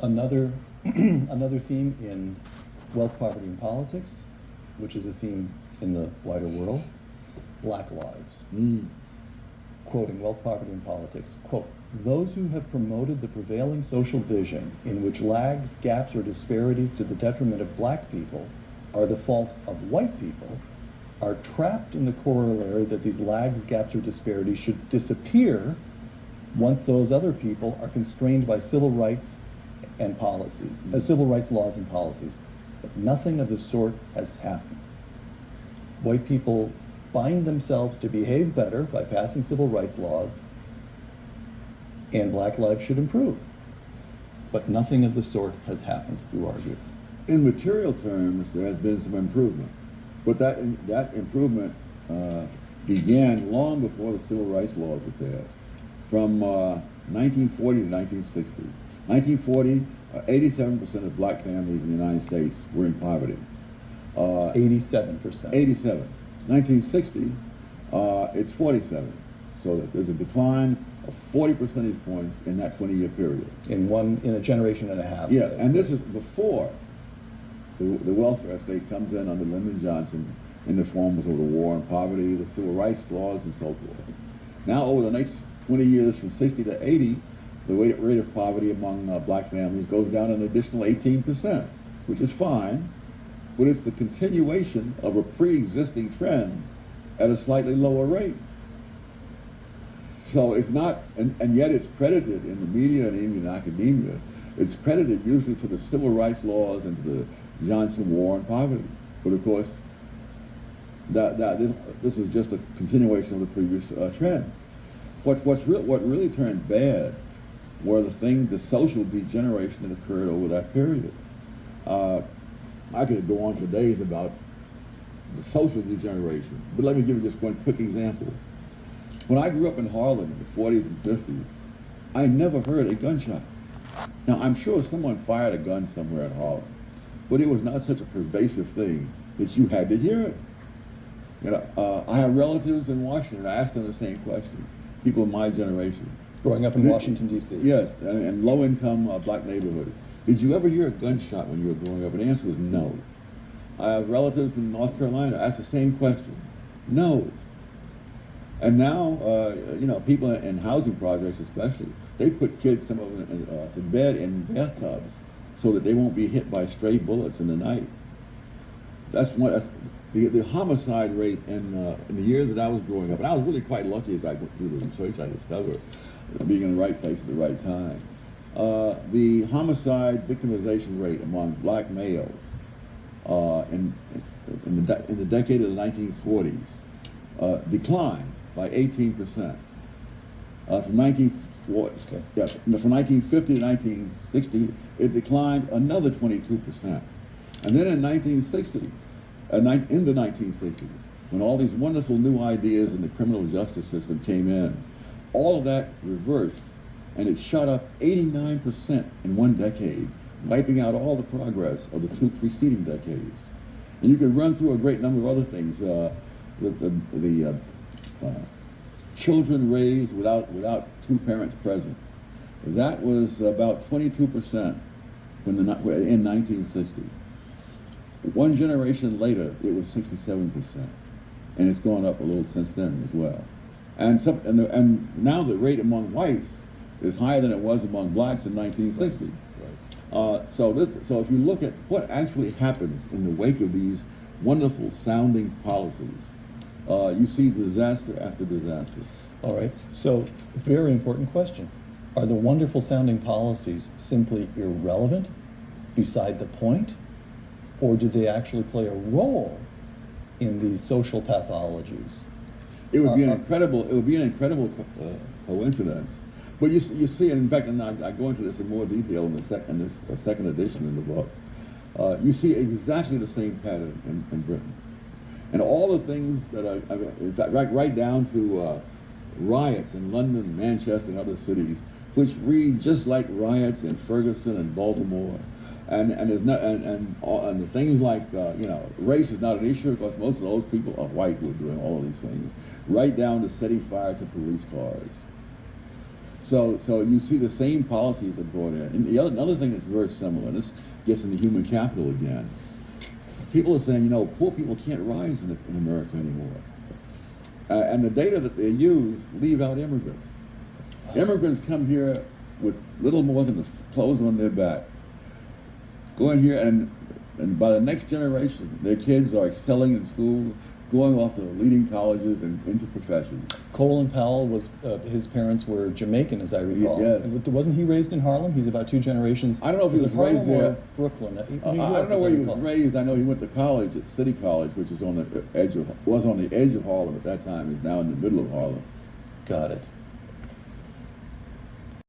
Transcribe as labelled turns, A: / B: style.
A: Another, another theme in wealth, poverty, and politics, which is a theme in the wider world, Black lives. Quoting Wealth, Poverty, and Politics, quote, "Those who have promoted the prevailing social vision in which lags, gaps, or disparities to the detriment of black people are the fault of white people are trapped in the corollary that these lags, gaps, or disparities should disappear once those other people are constrained by civil rights and policies, civil rights laws and policies." But nothing of the sort has happened. White people bind themselves to behave better by passing civil rights laws, and black lives should improve. But nothing of the sort has happened, you argue.
B: In material terms, there has been some improvement, but that improvement began long before the civil rights laws were passed, from 1940 to 1960. 1940, 87% of black families in the United States were in poverty.
A: 87%.
B: 87. 1960, it's 47. So there's a decline of 40 percentage points in that 20-year period.
A: In a generation and a half.
B: Yeah, and this is before the welfare state comes in under Lyndon Johnson in the forms of the war on poverty, the civil rights laws, and so forth. Now, over the next 20 years, from 60 to 80, the rate of poverty among black families goes down an additional 18%, which is fine, but it's the continuation of a pre-existing trend at a slightly lower rate. So it's not, and yet it's credited in the media and even in academia, it's credited usually to the civil rights laws and to the Johnson war on poverty. But of course, this was just a continuation of the previous trend. What really turned bad were the social degeneration that occurred over that period. I could go on for days about the social degeneration, but let me give you just one quick example. When I grew up in Harlem in the 40s and 50s, I never heard a gunshot. Now, I'm sure someone fired a gun somewhere in Harlem, but it was not such a pervasive thing that you had to hear it. You know, I have relatives in Washington. I asked them the same question, people in my generation.
A: Growing up in Washington, D.C.
B: Yes, and low-income black neighborhoods. Did you ever hear a gunshot when you were growing up? And the answer was no. I have relatives in North Carolina. I asked the same question. No. And now, people in housing projects especially, they put kids, some of them, to bed in bathtubs so that they won't be hit by stray bullets in the night. That's the homicide rate in the years that I was growing up. And I was really quite lucky as I went through the research I discovered, being in the right place at the right time. The homicide victimization rate among black males in the decade of the 1940s declined by 18%. From 1950 to 1960, it declined another 22%. And then in the 1960s, when all these wonderful new ideas in the criminal justice system came in, all of that reversed, and it shot up 89% in one decade, wiping out all the progress of the two preceding decades. And you can run through a great number of other things. Children raised without two parents present. That was about 22% in 1960. One generation later, it was 67%, and it's gone up a little since then as well. And now the rate among whites is higher than it was among blacks in 1960. Right. So if you look at what actually happens in the wake of these wonderful sounding policies, you see disaster after disaster.
A: All right, so very important question. Are the wonderful sounding policies simply irrelevant, beside the point, or do they actually play a role in these social pathologies?
B: It would be an incredible coincidence. But you see, and in fact, and I go into this in more detail in this second edition in the book. You see exactly the same pattern in Britain, and all the things that in fact, right down to riots in London, Manchester, and other cities, which read just like riots in Ferguson and Baltimore, and the things like race is not an issue because most of those people are white who are doing all of these things, right down to setting fire to police cars. So you see the same policies are brought in. And another thing that's very similar, and this gets into human capital again. People are saying, poor people can't rise in America anymore. And the data that they use leave out immigrants. Immigrants come here with little more than the clothes on their back. Go in here, and by the next generation, their kids are excelling in school, going off to leading colleges and into professions.
A: Colin Powell was, his parents were Jamaican, as I recall.
B: Yes.
A: Wasn't he raised in Harlem? He's about 2 generations.
B: I don't know if he was
A: Harlem
B: raised there.
A: or Brooklyn.
B: I don't know where he was raised. I know he went to college at City College, which is on the edge of Harlem at that time. Is now in the middle of Harlem.
A: Got it.